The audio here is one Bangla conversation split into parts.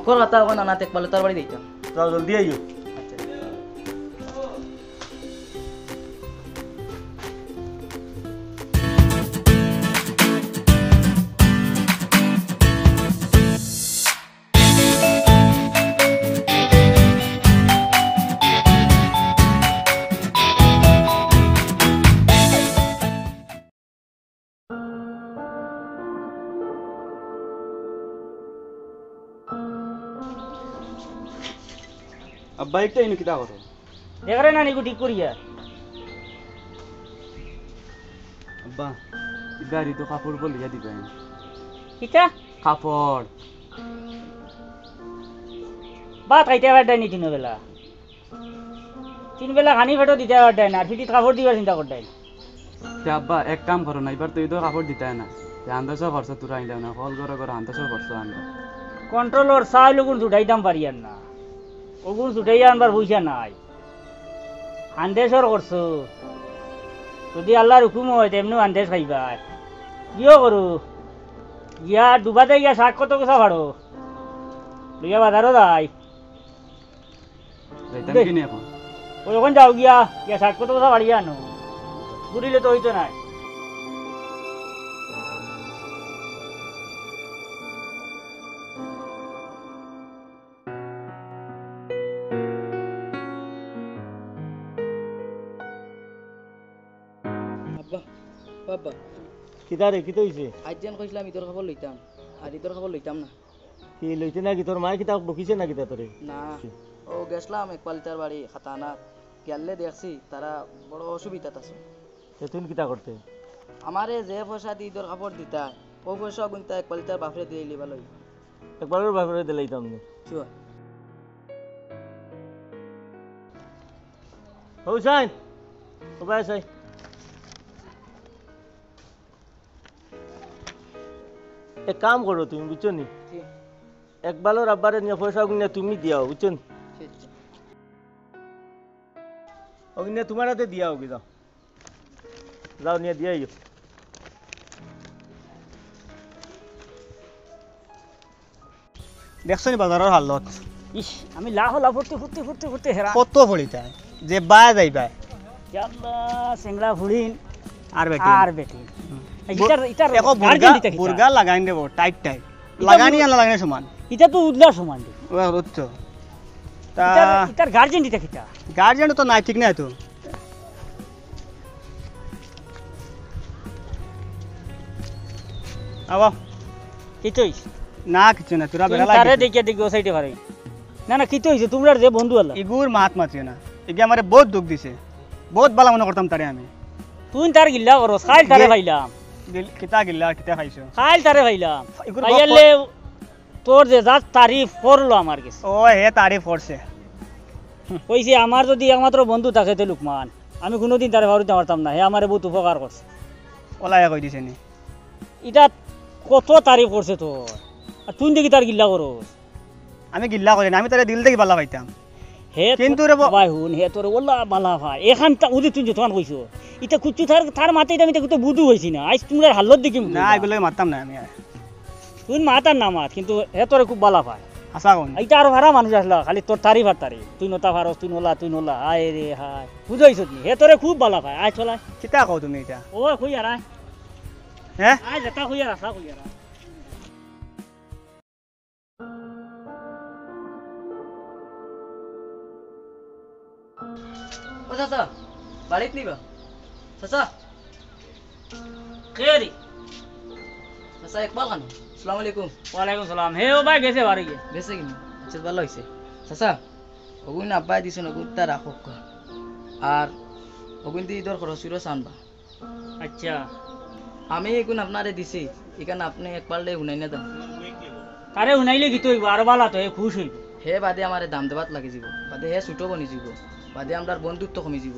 দুঃখর কথা এখন আনাতে একবালে তার বাড়ি দিতাম। যাও জলদি আইও। আব্বা একটা ইনু কিতা করো দেখরে না নিকু ঠিক করিয়া আব্বা গাড়ি তো কাপড় বলিয়া দিবেন কিটা কাপড় বাত খাইতে পারতাই নি তিন বেলা খানি ফেটো দিতে পারতাই না ফিটিত কাপড় দিবার চিন্তা করতাই তে আব্বা এক কাম করো না এবার তো ঈদ কাপড় দিতাই না আন্দাজ খরচ তোরা আইলা না কল করে করে আন্দাজ খরচ আনবা কন্ট্রোলর চাই লোগুন ছুটাইতাম পারি আর না ওগুন ছুটাইয়া আনবার পয়সা নাই আন্দেশর করছো যদি আল্লাহর হুকুম হয় তেমনি আন্দেশ খাইবা কিয় করু গিয়া ডুবাতে গিয়া শাক কত কথা ভাড়ো লইয়া বাজারও যাই যাইতাম কি নি এখন ওই ওখান যাও গিয়া গিয়া শাক কত কথা বাড়িয়া আনো ঘুরিলে তো হইতো নাই বাবা কিতা রে কিতা হইছে আজ যেন কইছিলাম ঈদের খবর লইতাম আর ঈদের খবর লইতাম না কি লইতে নাকি তোর মায়ে কিতা বকিছে না কিতা তোরে না ও গেছলাম একপালিতার বাড়ি খাতানা গেলে দেখছি তারা বড় অসুবিধাত আছে তুই কিতা করতে আমারে যে পয়সা দিয়ে ঈদের খবর দিতা ও পয়সা গুনতা একপালিতার বাপরে দিয়ে লিবা লই একবারের বাপরে দিলাইতাম নি চুয়া হুসাইন ওবাই সাই এক কাম করো তুমি বুঝছো নি একবারের আব্বারে নিয়ে পয়সা গুনে তুমি দিয়াও বুঝছো নি অগ্নে তোমার হাতে দিয়াও কি যাও যাও নিয়ে দিয়াই দেখছো নি বাজারের হালত ইস আমি লাহ লাভ ফুটতে হেরা কত পড়িতা যে বায় যাইবা আল্লাহ সেংলা ফুড়িন আর বেটি আর বেটি ইটার একো বুরগা লাগাই দেব টাইট টাইট লাগানি আর লাগানি সমান ইটা তো উদলার সমান দি ও বুঝছো তা ইটার গার্জেন দিতা কিটা গার্জিয়ান তো নাই ঠিক নাই তো আবা কিতো হইছে না কিছু না তোরা বেলা তারে লাগে দেখে ও সাইডে পারে না কিতো হইছে তোমরা যে বন্ধু আল্লাহ ইগুর মাত মাতিও না এগে আমারে বহুত দুঃখ দিছে বহুত ভালো মনে করতাম তারে আমি তুই তার গিল্লা করো খাইল তারে ভাইলাম কিতা গিল্লা কিতা খাইছো খাইল তারে ভাইলাম ইগুর ভাইয়ালে তোর যে জাত তারিফ করলো আমার কাছে ও হে তারিফ করছে কইছে আমার যদি একমাত্র বন্ধু থাকে তে লুকমান আমি কোনোদিন তারে ভাবিতে পারতাম না হে আমারে বহুত উপকার করছে ওলাই কই দিছে নি এটা কত তারিফ করছে তোর আর তুই দেখি তার গিল্লা করো আমি গিল্লা করি না আমি তারে দিল থেকে ভালো পাইতাম হে কিন্তু রে ভাই হুন হে তোর ওলা বালা ভাই এখানটা উদি তুই যতক্ষণ কইছো এটা কুচ্ছু তার মাথায় আমি তো বুধু হইছি না আজ তোমরা হালত দেখি না এগুলো মারতাম না আমি তুই মাতার না মাত কিন্তু হে তোরে খুব বালা ভাই আশা কোন এইটা আরো ভাড়া মানুষ আসলা খালি তোর তারিফ আর তারিফ তুই নতা ভারস তুই নলা আয় রে হায় বুঝাইছ নি হে তোরে খুব বালা ভাই আয় চলাই কিতা কও তুমি এটা ও কই আর আয় হ্যাঁ আয় যেটা কই আর আসা কই আর ও চাচা বাড়িত নিবা চাচা কেরি চাচা একবার খানো আসসালামু আলাইকুম ওয়ালাইকুম সালাম হে ও ভাই গেছে বাড়ি গিয়ে গেছে কিনি আচ্ছা ভালো হয়েছে চাচা ওগুন আব্বাই দিছেন ওগুন তা রাখক আর ওগুন দিয়ে ঈদের খরচ আনবা আচ্ছা আমি এগুন আপনারে দিছি এখানে আপনি একবার শুনাই না দাম তারে শুনাইলে কি তুই আর বালা তো হে খুশ হইব হে বাদে আমার দাম দেবাত লাগি যাব বাদে হে ছুটো বনি যাব বাদে আমার বন্ধুত্ব কমি যাব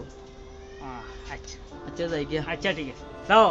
আচ্ছা আচ্ছা যাই গিয়া আচ্ছা ঠিক আছে যাও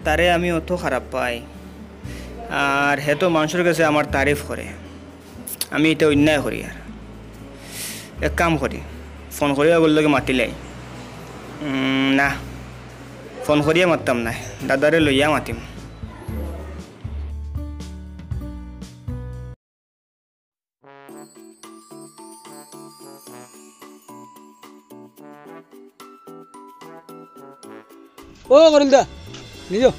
তারে আমি অত খারাপ পাই আর হে তো মানুষের কাছে আমার তারিফ করে আমি এটা অন্যায় করি আর এক কাম করি ফোন করিয়া বললোকে মাতিলাই না ফোন করিয়া মারতাম না দাদারে লইয়া মাতিম ও করিল দা নিজো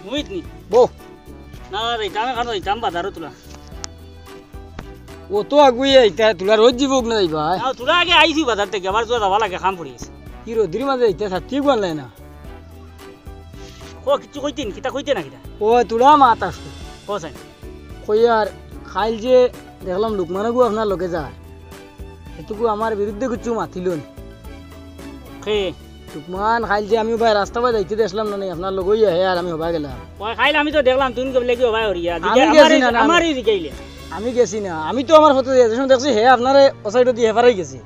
মুমিত নি বো না রে কামে খানো যাম বাজারও তোলা ও তো আগুই আইতা তোলা রোজ জীবক না যাইবা আও তোরা আগে আইছি বাজার থেকে আবার তোরা যাবা লাগে কাম পড়িস কি রোদির মাঝে আইতা সাথী বানলাই না ও কিছু কইতেন কিতা কইতে না কিতা ও তোলা মাত আসতো ও সাই কই আর খাইল যে দেখলাম লুকমানগু আপনার লগে যায় এটুকু আমার বিরুদ্ধে কিছু মাতিল খে লুকমান খাইল যে আমি ভাই রাস্তা বাই যাইতে দেখলাম না আপনার লগই আহে আর আমি হবা গেলাম ওই খাইলে আমি তো দেখলাম তুমি কবলে কি ভাই হরিয়া আমি গেছি না, না, আমারই দিকেইলে আমি গেছি না আমি তো আমার ফটো দিয়ে দেখছি হে আপনারে ও সাইডে দিয়ে হেফারাই গেছি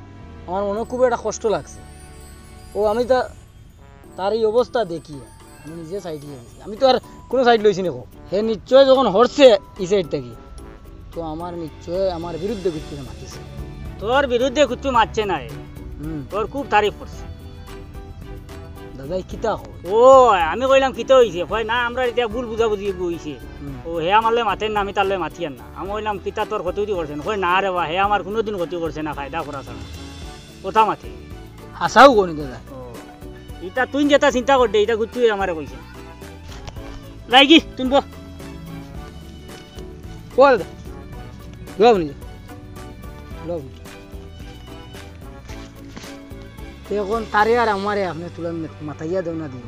আমার মনে খুব একটা কষ্ট লাগছে ও আমি তার এই অবস্থা দেখি আমি নিজে সাইড দিয়ে গেছি আমি তো আর কোনো সাইড লইছি না হে নিশ্চয় যখন হরছে এই সাইড থেকে তো আমার নিশ্চয় আমার বিরুদ্ধে কিছু মাতিছে তোর বিরুদ্ধে কিছু মারছে না তোর খুব তারিফ করছে দাদা কিতা হয় ও আমি কইলাম কিতা হইছে কয় না আমরা এটা ভুল বুঝাবুঝি হইছে ও হে আমারলে মাতেন না আমি তারলে মাতিয়ান না আমি কইলাম কিতা তোর ক্ষতি করছে না কয় না রে বা হে আমার কোনোদিন ক্ষতি করছে না ফায়দা করা ছাড়া কথা মাতে হাসাও কোনি দাদা ও এটা তুই যেটা চিন্তা করতে এটা কিছু আমারে কইছে যাই কি তুমি বল ও দাদা যাও নি যাও এখন তারে আর আমারে আপনি তুলান মাথাইয়া দেও না দিন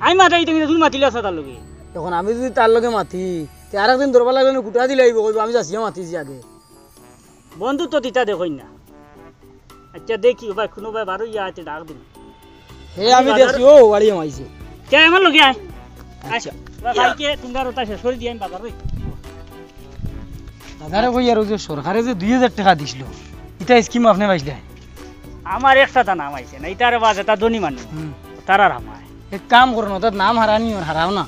আমি মাথাই তুমি তুমি মাতিলে আছো তার লগে এখন আমি যদি তার লগে মাতি তে আর একদিন ধরবা লাগলে গুটা দিলে আইব কইব আমি যাচ্ছি মাতিছি আগে বন্ধু তো তিতা দেখই না আচ্ছা দেখি ভাই কোনো ভাই বারো ইয়া আছে ডাক দিন হে আমি দেখছি ও বাড়ি মাইছে কে আমার লগে আয় আচ্ছা ভাইকে তুমি আর ওটা শেষ করে দিয়ে আমি বাজার হই দাদারে কই আর ওই যে সরকারে যে 2000 টাকা দিছিল এটা স্কিম আপনি পাইছিলে আমার একটা নাম আইছে না এটার বাজে তা ধনী মানুষ তারা রামায় এক কাম করো না তার নাম হারানি আর হারাও না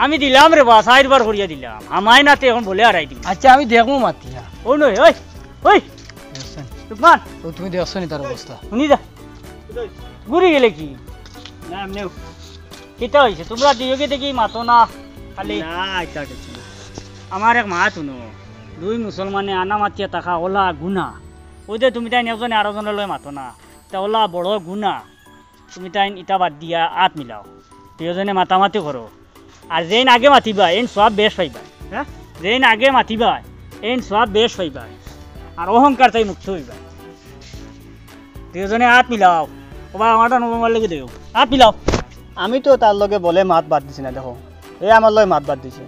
আমি দিলাম রে বাস 8 বার করিয়া দিলাম আমায় নাতে এখন বলে হারাই দিম আচ্ছা আমি দেখবো মাতিয়া ও নই ওই ওই তুমান ও তুমি দেখছো নি তার অবস্থা শুনি যা ঘুরি গেলে কি না এমনি কিতা হইছে তোমরা দিয়োগে দেখি মাতো না খালি না এটা কিছু না আমার এক মা তুনো দুই মুসলমানে আনা মাতিয়া টাকা ওলা গুনা ওই যে তুমি তাই একজনে আরো জনে লয় মাতো না তা ওলা বড় গুনা তুমি তাই ইটা বাদ দিয়া আত মিলাও দুজনে মাতামাতি করো আর যেন আগে মাতিবা এন সব বেশ পাইবা হ্যাঁ যেন আগে মাতিবা এন সব বেশ পাইবা আর অহংকার তাই মুক্ত হইবা দুজনে আত মিলাও ওবা আমারটা নবমার লেগে দেও আত মিলাও আমি তো তার লগে বলে মাত বাদ দিছি না দেখো এ আমার লগে মাত বাদ দিছে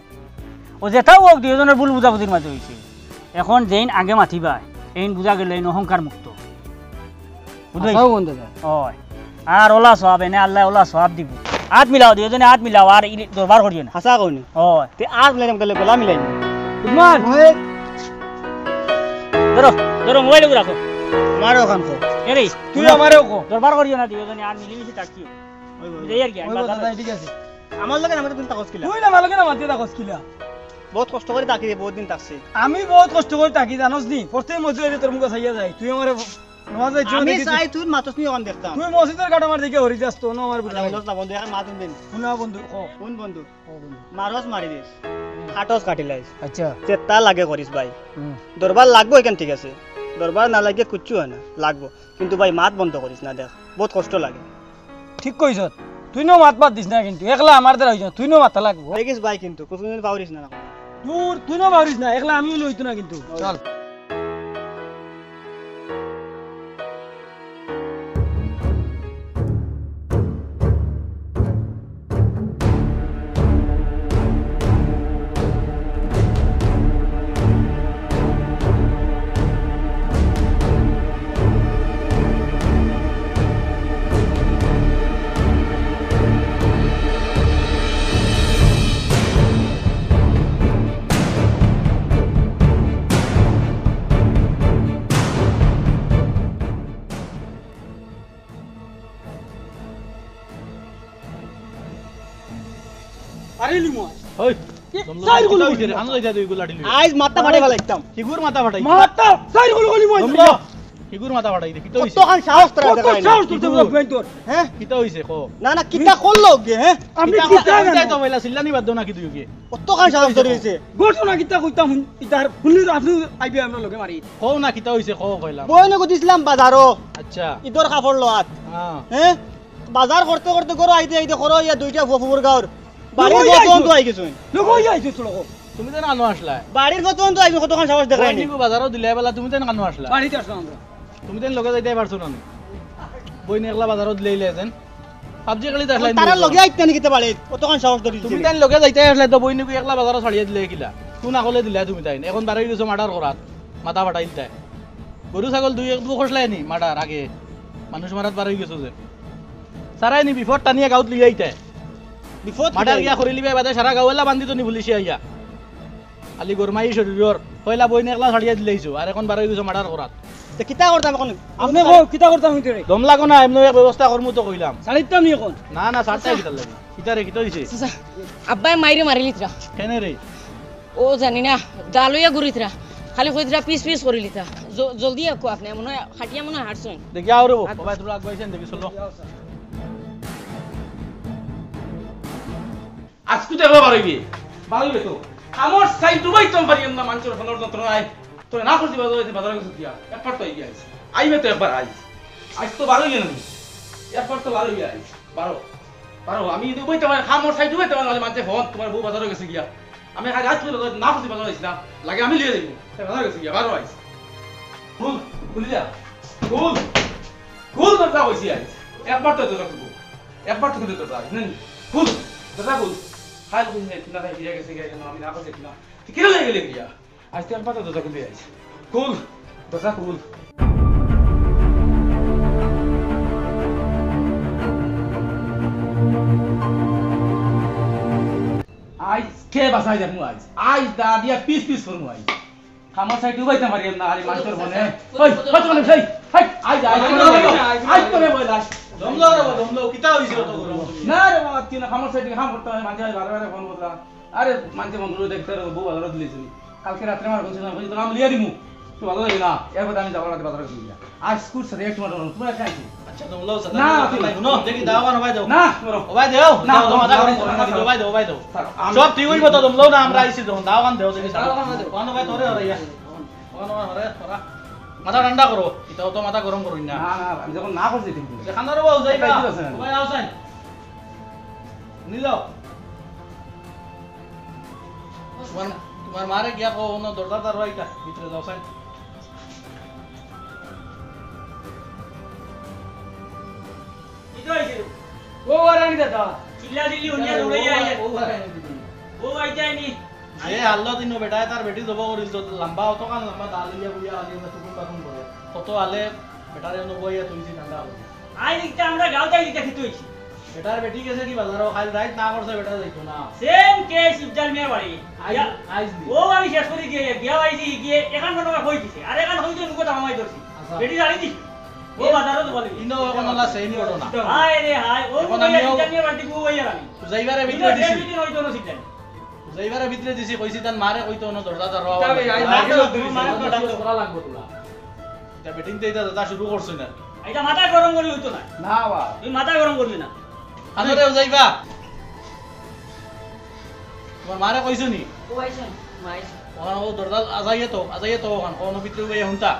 ও যেটাও হোক দুজনের ভুল বুঝাবুঝির মাঝে হয়েছে এখন যেন আগে মাতিবা এইন বুঝা গেলে এইন অহংকার মুক্ত হাসাও কোন দাদা হয় আর ওলা সব এনে আল্লাহ ওলা সব দিব হাত মিলাও দুজনে হাত মিলাও আর দরবার করিও না হাসা কইনি হয় তে আর মিলাইম গেলে গলা মিলাইম তুমান ধরো ধরো মোবাইল রাখো আমারও কাম কর এরে তুই আমারেও কো দরবার করিও না দুজনে আর মিলিমিশি থাকিও এই আর কি ওই দাদা ঠিক আছে আমার লগে আমাদের দিন তাকস কিলা তুই না ভালো কেন মাতিয়া দেখছ কিলা বহুত কষ্ট করে তাকি বহুত দিন তাকছে আমি বহুত কষ্ট করে থাকি জানোস নি প্রত্যেক মজুরি তোর মুখ চাইয়া যায় তুই আমারে নওয়াজে আমি চাই তুই মাতস নি অন দেখতাম তুই মসজিদের কাটা মার দিকে হরি যাস তো না আমার বুঝা বন্ধু না বন্ধু এখন মাতুন দিন শুনা বন্ধু ও কোন বন্ধু ও বন্ধু মারস মারি দিস হাটস কাটি লাইস আচ্ছা চেতা লাগে করিস ভাই দরবার লাগবো এখান ঠিক আছে দরবার না লাগে কুচ্ছু হয় না লাগবো কিন্তু ভাই মাত বন্ধ করিস না দেখ বহুত কষ্ট লাগে ঠিক কইছ তুই নো মাত বাদ দিস না কিন্তু একলা আমার দ্বারা হইছ তুই নো মাথা লাগবো দেখিস ভাই কিন্তু কোনদিন পাউরিস না দূর তুই নো পারিস না একলা আমিও লইতো না কিন্তু চল চাই গুলো কইছে রে আনো যাইতা দুইগুলা লাঠি লই আজ মাথা ফাটাই ফেলা একদম হিগুর মাথা ফাটাই মাতা চাই গুলো গলি মই দমলো হিগুর মাথা ফাটাই দে কিতা হইছে কতখান সাহস তোরা কত দেখাই সাহস তুলতে বলবেন তোর হ্যাঁ কিতা হইছে কো না না কিতা করলো গে হ্যাঁ আপনি কিতা কিতা কইতাই জানেন তো বইলা সিল্লানি বাদ দাও না কি দুইকে কতখান সাহস ধরে হইছে ঘটনা কিতা কইতাম ইতার শুনলি আপনি আইবে আমরা লগে মারি কও না কিতা হইছে কও কইলাম বইনে দিছিলাম বাজারও আচ্ছা ঈদর কাপড় লোয়াত হ্যাঁ হ্যাঁ বাজার করতে করতে গরো আইতে আইতে করো ইয়া দুইটা ফুফুর গাঁর বাড়ির লগই কতক্ষণ আইছো। তো আই গেছুন লগই আইছো তো লগো তুমি তো আনো আসলা বাড়ির কতক্ষণ তো আইছো কতক্ষণ সাহস দেখাই নি নিবো বাজারও দিলে বেলা তুমি তো আনো আসলা বাড়িতে আসলাম আমরা তুমি তো লগে যাইতে পারছো না বই নেগলা বাজারও দিলে ইলেছেন পাবজি খেলি দেখলাই তারা লগে আইতে নি কিতে বাড়ি কতক্ষণ সাহস ধরে তুমি তাই লগে যাইতে আসলে তো বই নিবি একলা বাজারও ছাড়িয়ে দিলে কিলা কোন আকলে দিলা তুমি তাই এখন বাড়াই দিছো মার্ডার করাত মাথা ফাটাই দিতাই গরু ছাগল দুই এক দু খসলাই নি মার্ডার আগে মানুষ মারাত বাড়াই গেছো যে সারাই নি বিফর টানিয়া গাঁত লিয়ে আইতাই বিপদ মার্ডার গিয়া করি লিবে বাদে সারা গাঁওলা বান্ধি তো নি পুলিশে আইয়া আলি গরমাই শরীরর কইলা বই নেগলা ছাড়িয়ে দিলেইছো আর এখন বাড়াই গেছো মার্ডার করাত তে কিতা করতাম এখন আপনি কো কিতা করতাম হইতে দম লাগো না এমনি এক ব্যবস্থা করমু তো কইলাম সারিতাম নি এখন না না সারটাই কিতা লাগে কিতারে কিতা হইছে আব্বাই মাইরে মারিলিতরা কেনে রে ও জানি না ডালইয়া ঘুরিতরা খালি কইতরা পিস পিস করিলিতা জলদি আকো আপনি মনে হয় খাটিয়া মনে হয় হাঁটছেন দেখি আও রে বাবা তোরা আগবাইছেন দেখি চলো আজকে দেখো পারবি পারবি তো আমার সাই ডুবাই তো পারি না মানুষের ফোনের যন্ত্র নাই তোর না করতে বাজারে বাজারে গেছে দিয়া একবার তো আইয়া আইছে আইবে তো একবার আইস আজ তো বারোই না একবার তো বারোই আইস বারো বারো আমি ডুবাই তো আমার সাই ডুবাই তো মানুষের ফোন তোমার বউ বাজারে গেছে গিয়া আমি আজ রাত না করতে বাজারে আইছিলাম লাগে আমি লিয়ে যাইব বাজারে গেছে গিয়া বারো আইস খুল খুলি যা খুল খুল তো যা হইছি আইস একবার তো তোরা খুল একবার তো খুলে তো যা না খুল তোরা খুল খাই খুল নে না তাই ফিরে গেছে গিয়া আমি না করতে না কি লাগে গেলে গিয়া আজ তো একবার তো তোরা খুলে আইস খুল তোরা খুল আজ কে বাসাই যাবো আজ দা দিয়া পিস পিস করবো আজ খামার সাইড উবাইতে পারি না আরে মানুষের মনে ওই কত মানে সেই হাই আজ আজ তো রে বইলা দমলো রে দমলো কিতা হইছে তো গরম না রে বাবা কি না খামার সাইড খাম করতে হয় মানুষ বারে বারে ফোন করলা আরে মানুষ বন্ধু দেখতে রে বউ বাজারে দিলেছি কালকে রাতে আমার বলছিস না তো নাম লিয়ে দিমু তো ভালো লাগে না এরপর আমি যাবার রাতে বাজারে গিয়া আজ স্কুল সাথে একটু মারো তোমরা খাইছি আচ্ছা দমলো সাদা না, শুনো দেখি দাও কান ভাই দাও না করো ওবাই দেও না, দাও মাথা গরম না, করো না, না ওবাই দাও ওবাই দাও আমি- সব ঠিক হইব তো দমলো না আমরা আইছি দাও দাও কান দেও দেখি দাও কান দেও। কোন ভাই তোরে হরে ইয়া কোন হরে তোরা মাথা ঠান্ডা করো এটাও তো মাথা গরম করুন না না না আমি যখন না করছি ঠিক খানার বউ যাইবা ওবাই দিতেছে না। ওবাই আওসাইন নিলো তোমার মারে গিয়া কো ন দরজাটা রইটা ভিতরে যাও সাইন কিতো হইছে ও আরানি দাদা চিল্লা দিলি উনিয়া দৌড়াইয়া আইয়া ও আইতাই নি এ আল্লাহ দিন বেটায় তার বেটি জব করিল তো লম্বা অত কান লম্বা দালিয়া বুইয়া আলি না তুকুন কাকুন করে কত আলে বেটারে ন বইয়া তুইছি ঠান্ডা হবে আই দিকটা আমরা গাওতাই দিকটা কিতো হইছে বেটার বেটি গেছে কি বাজারও খাই রাইত না করছে বেটা যাইতো না সেম কেস ইফজাল মিয়া বাড়ি আইজ দি ও আমি শেষ করে দিয়ে গিয়া আইছি গিয়ে এখান মনে কই দিছে আর এখান হইতো নুকো তামাই ধরছি আচ্ছা। বেটি জানি দি ও বাজারও তো বলি ইনো কোনলা সেম ঘটনা হায় রে হায় ও এখন কইয়া আমিও- ইফজাল মিয়া বাড়ি গো হইয়া আমি যাইবারে বিনো ভিতরে দিছি দিন হইতো না সিদ্ধান্ত যাইবারে ভিতরে দিছি কইছি তান মারে কইতো ন দরজা দরওয়া তবে আইজ করা লাগবে তোলা এটা বেটিং দেইতা দাদা শুরু করছ না এটা মাথা গরম করি হইতো না না বা তুই মাথা গরম করবি না আনোরেও যাইবা তোমার মারে কইছো নি ও আইছেন মাইছে ওখানে ও দরজা আজাইয়ে তো ওখানে কোন ভিতরে গিয়ে হুনতা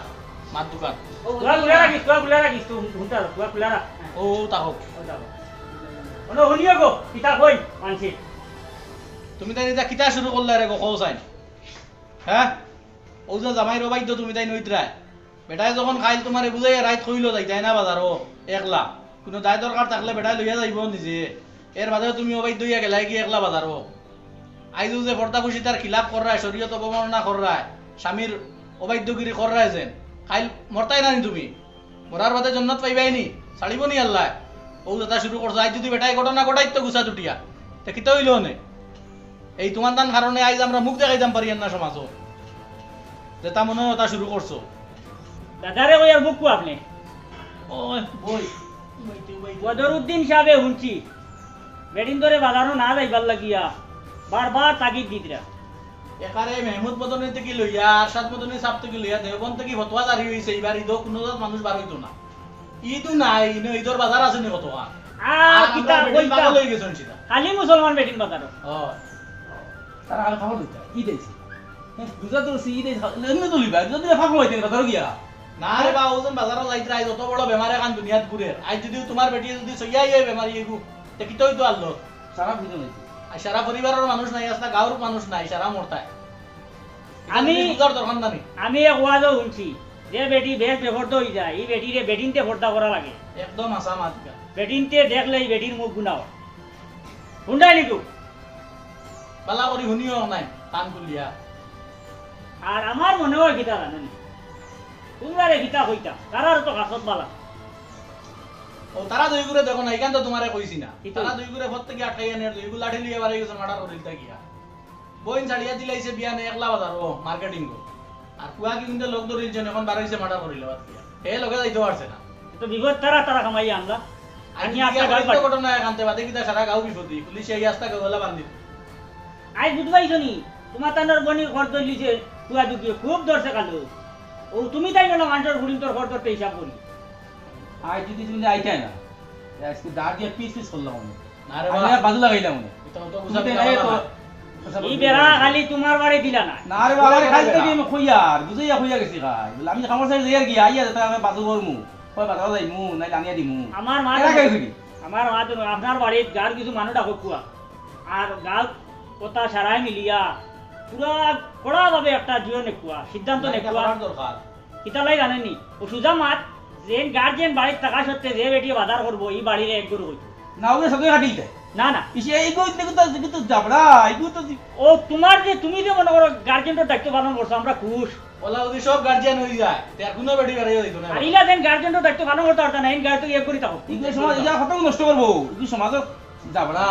মাত দোকান তুই খুলে রাখিস তুই হুঁটা তুই খুলে রাখ ও তাহক ওনো হনিও গো পিতা কই মানছি তুমি তাই এটা কিতা শুরু করলে রে গো কৌসাইন হ্যাঁ ও যে জামাই রবাই তো তুমি তাই নইতরায় বেটাই যখন খাইল তোমারে বুঝাই রাইত কইল যাই তাই না বাজার ও একলা কোনো দায় দরকার থাকলে বেটাই লইয়া যাইব নিজে এর বাদেও তুমি ওবাই দইয়া গেলাই কি একলা বাজার ও আইজু যে পর্দা খুশি তার খিলাফ কররায় শরীয়ত অবমাননা কররায় স্বামীর অবাধ্যগিরি কররায় যেন খাইল মরতাই না নি তুমি মরার বাদে জন্নত পাইবাই নি ছাড়িব নি আল্লাহ ও যেটা শুরু করছো আজ যদি বেটাই ঘটনা ঘটাইত তো গুছা টুটিয়া তে কিতা হইল নে এই তোমার তান কারণে আজ আমরা মুখ দেখাই যাম পারি না সমাজও যেটা মনে হয় ওটা শুরু করছো দাদারে ওই আর বুকু আপনি ওই বই বদরউদ্দিন সাহেবে হুনছি বেডিন ধরে বাজারও না যাইবার লাগিয়া বারবার তাগিদ দিতরা একারে মেহমুদ মদনী থেকে লইয়া আরশাদ মদনী সাহেব থেকে লইয়া দেওবন থেকে ফতোয়া জারি হয়েছে এইবার ঈদ কোনো মানুষ বার হইতো না ঈদও নাই ঈদর বাজার আছে নি কতক্ষণ কিতা কইতা লই গেছেন সেটা খালি মুসলমান বেটিন বাজার তারা আর খাবার দিতা ঈদ আইছে গুজরাট তো ঈদ আইছে এমনি তো লিবা যদি ফাঁক হইতে বাজার গিয়া না রে বা ওজন বাজারত যাইতে আই যত বড় বেমারে কান দুনিয়াত ঘুরে আই যদি তোমার বেটি যদি সইয়াই এই বেমারি এগু তে কি তো আল্লাহ সারা ভিতর হইছে আর সারা পরিবারের মানুষ নাই আস্তা গাঁওর মানুষ নাই সারা মরতায় বুঝার দরকার নাই আমি এক ওয়াজও শুনছি যে বেটি বেশ বেফর্দ হয়ে যায় এই বেটিরে বেটিনতে ফর্দা করা লাগে একদম আসা মাতিকা বেটিনতে দেখলে এই বেটির মুখ গুনাও শুনডাই নিকু বালা করি শুনিও নাই কান খুলিয়া আর আমার মনে হয় গীতা জানেনি তোমরা রে গীতা কইতা কারার তো কাছত বালা ও তারা দুই গুরে দেখো না এখান তো তোমারে কইছি না কি তো? তারা দুই গুরে ফত থেকে আটকাইয়া নে দুই গুলা ঠেলি এবারে গেছে মার্ডার করিল তা গিয়া বইন ছাড়িয়া দিলাইছে বিয়া নে একলা বাজার ও মার্কেটিং গো আর কুয়া কি কিন্তু লোক ধরিলছেন এখন বার হইছে মার্ডার করিল বাদ গিয়া হে লগে যাইতে পারছে না তো বিগত তারা তারা কামাই আনলা আমি আমি আস্তা আস্তা গাড়ি ঘটনা এখানতে বাদে কিটা সারা গাঁও বিপদি পুলিশে এই আস্তা গাওলা বান্ধি আই বুঝবাইছো নি তোমার তানোর বনির ঘর দলিছে কুয়া দুকিয়ে খুব দর্শে কালো ও তুমি তাই না মানুষের ঘুরিম তোর ঘর তোর হিসাব করি আই যদি তুমি আইতাই না আজকে দাঁড় দিয়ে পিস পিস করলাম আমি না রে আমি বাবা আর বাজু লাগাইলাম আমি এটা তো বুঝা এই বেড়া খালি তোমার বাড়ি দিলা না না রে বাবা খাই থেকে আমি খুইয়ার বুঝাইয়া খুইয়া গেছি খাই বলে আমি খামার সাইড যাই আর কি আইয়া যেটা আমি বাজু করমু কই বাজার যাইমু নাই আনিয়া দিমু আমার মা এরা কইছে কি আমার মা তো আপনার বাড়ির গার কিছু মানুষ ডাকো কুয়া আর গাল কথা সারাই মিলিয়া পুরা কড়া ভাবে একটা জিও নেকুয়া সিদ্ধান্ত নেকুয়া দরকার কিতালাই জানেনি ও সুজা মাত যে গার্জেন বাড়ির টাকা সত্ত্বে যে বেটি বাজার করবো এই বাড়ির এক গরু হইতো না ওকে সবে কাটিল দেয় না না ইসে এইগো তো যাবড়া এইগো তো ও তোমার যে তুমি যে মনে করো গার্জেনের দায়িত্ব পালন করছো আমরা খুশ ওলা ওদি সব গার্জিয়ান হই যায় তার কোনো বেটি বেড়ে যাইতো না আর ইলা যেন গার্জেনের দায়িত্ব পালন করতে পারতা না এই গাড়ি তো ইয়ে করি থাকো এইগো সমাজ ইয়া খতম নষ্ট করবো এইগো সমাজত যাবড়া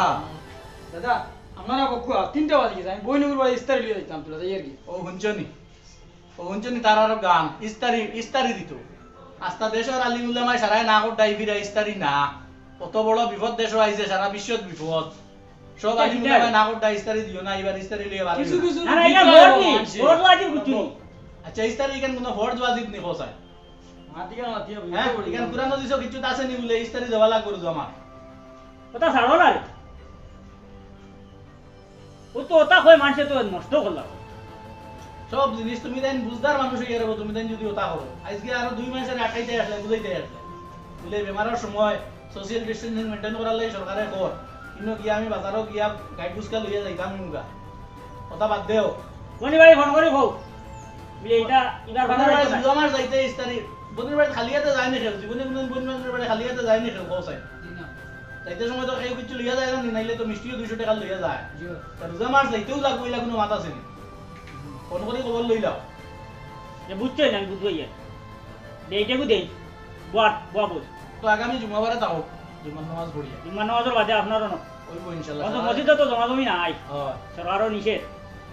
দাদা আমার কুয়া 3টা বাজে গেছে আমি বইনগুর বাড়ি ইস্তারি লিয়ে যাইতাম তোলা যাই আর কি ও হুঞ্চনি তার আর গান ইস্তারি দিত আস্তা দেশের আলিম উলামায় সারায় না কর ফিরা ইস্তারি না কত বড় বিপদ দেশ আইছে সারা বিশ্বত বিপদ সব আলিম উলামায় না কর ইস্তারি দিও না এবার ইস্তারি লিয়ে ভালো কিছু কিছু না না এটা ভোট নি ভোট লাগি কিছু নি আচ্ছা ইস্তারি কেন কোনো ভোট ওয়াজিব নি কোসায় মাটিকা মাটিয়া হ্যাঁ এখান কুরআন দিছো কিছু আছে নি বলে ইস্তারি দেওয়া লাগ করু আমার ওটা ছাড়ো না রে ও তো ওটা কই মানুষে তো নষ্ট করলাম সব জিনিস তুমি দেন বুঝদার মানুষ হইয়া রবো তুমি দেন যদি ওটা করো আজকে আরো 2 মাসের আটাইতে আসলে বুঝাইতে আসলে বলে বেমারের সময় সোশ্যাল ডিস্টেন্সিং মেইনটেইন করার লাগি সরকারে কর কিন্তু গিয়া আমি বাজারও গিয়া গাইড বুঝকা লইয়া যাইতাম মুগা কথা বাদ দেও কোনি বাড়ি ফোন করি কও বলে এটা ইবার বাজার বনের হইছে না। বাড়ি আমার যাইতে ইস্তারি বনের বাড়ি খালিয়াতে যায় না খেল জীবনে কোনো বনের বাড়ি খালিয়াতে যায় না খেল কোসাই যাইতে সময় তো কেউ কিছু লইয়া যায় না নাইলে তো মিষ্টিও 200 টাকা লইয়া যায় রোজা মাস যাইতেও লাগবে ইলা কোনো মাথা আছে নি ফোন করে খবর লইলাও যে বুঝছো না আমি বুঝবো ইয়ে এইটাকু দেই বুয়া বুয়া বুঝ তো আগামী জুমাবারে তাও জুমার নামাজ পড়িয়া ইমান নামাজের বাদে আপনারও না ওইব ইনশাআল্লাহ অত মসজিদে তো জমা জমি নাই হ্যাঁ সরকারও নিষেধ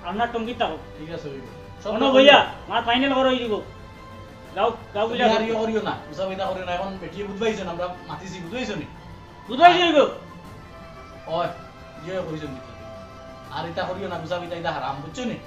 আপনার টঙ্গিত থাকো ঠিক আছে ওইব শোনো ভইয়া মার ফাইনাল করো দিব গাও গাও তুমি বিলা আর ইয়ে করিও না বুঝাবিনা করিও না এখন বেটিয়ে বুঝবাইছেন আমরা মাতিছি বুঝবাইছো নি বুঝাই দিব ওই ইয়ে কইছেন আর এটা করিও না বুঝাবিনা এটা হারাম বুঝছো নি